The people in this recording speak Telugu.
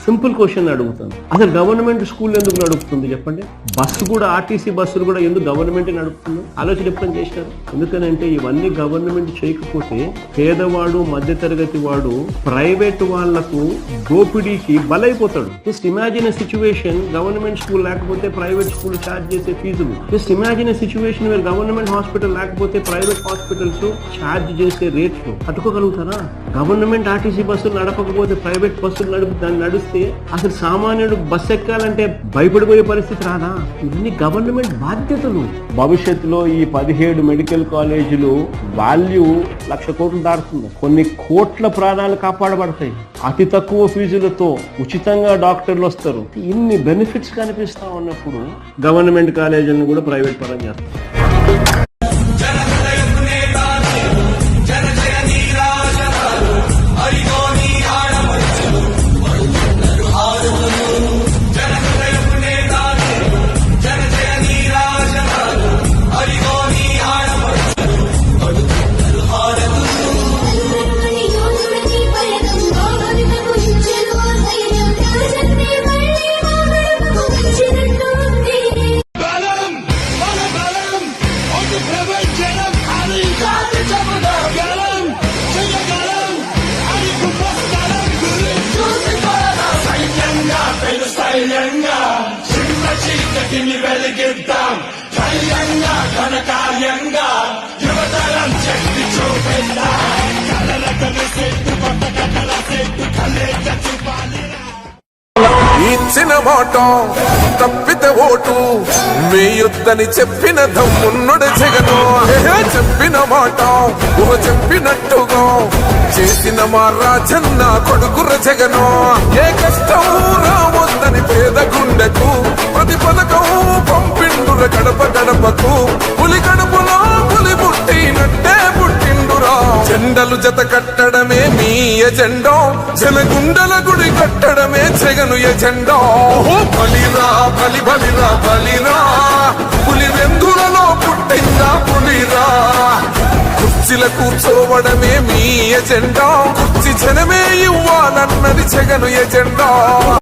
సింపుల్ క్వశ్చన్ అడుగుతాను, అసలు గవర్నమెంట్ స్కూల్ ఎందుకు నడుపుతుంది చెప్పండి? బస్సు కూడా, ఆర్టీసీ బస్సులు కూడా ఎందుకు గవర్నమెంట్ నడుపుతుంది? ఆలోచన ఎప్పుడైనా చేసినారు? ఎందుకనంటే ఇవన్నీ గవర్నమెంట్ చేయకపోతే పేదవాడు, మధ్యతరగతి వాడు ప్రైవేట్ వాళ్లకు దోపిడీకి బలైపోతాడు. Just imagine a situation, government school లేకపోతే ప్రైవేట్ స్కూల్ ఛార్జ్ చేసే ఫీజులు. Just imagine a situation where government hospital లేకపోతే ప్రైవేట్ హాస్పిటల్స్ ఛార్జ్ చేసే రేట్లు తట్టుకోగలుగుతారా? గవర్నమెంట్ ఆర్టీసీ బస్సులు నడపకపోతే ప్రైవేట్ బస్సులు నడిస్తే అసలు సామాన్యుడు బస్సు ఎక్కాలంటే భయపడిపోయే పరిస్థితి రాదా? ఇవన్నీ గవర్నమెంట్ బాధ్యతలు. భవిష్యత్తులో ఈ 17 మెడికల్ కాలేజీలు వాల్యూ 1,00,000 కోట్లు దాటుతుంది. కొన్ని కోట్ల ప్రాణాలు కాపాడబడతాయి. అతి తక్కువ ఫీజులతో ఉచితంగా డాక్టర్లు వస్తారు. ఇన్ని బెనిఫిట్స్ కనిపిస్తా ఉన్నప్పుడు గవర్నమెంట్ కాలేజీలను కూడా ప్రైవేట్ పరం చేస్తారు. చీకటిని వెలిగిద్దాం ధైర్యంగా, ఘనకార్యంగా యువతరం శక్తి చూపిద్దాం. కలలకల సెట్టు కొత్త కథల సెట్టు కలేజ చూపాలి. ఇచ్చిన మాట తప్పితే ఓటు వేయొద్దని చెప్పిన దమ్మున్నడు జగను. చెప్పిన మాట చెప్పినట్టుగా చేసిన మా రాజన్న కొడుకుర జగను. ఏ కష్టం రావద్దని పేద గుండెకు ప్రతి పథకం పంపిండుర గడప గడపకు. పులి గడపలో పులి పుట్టినట్టే పుట్టిండురా. జెండలు జత కట్టడమే మీ ఎజెండా, జనగుండల గుడి కట్టడమే జగను ఎజెండా. బలిరా బలి బలిరా బలిరా, పులి వెందులలో పుట్టిందా పులిరా. కుర్చీల కూర్చోవడమే మీ ఎజెండా, కుర్చీ జనమే ఇవ్వాలన్నది జగను ఎజెండా.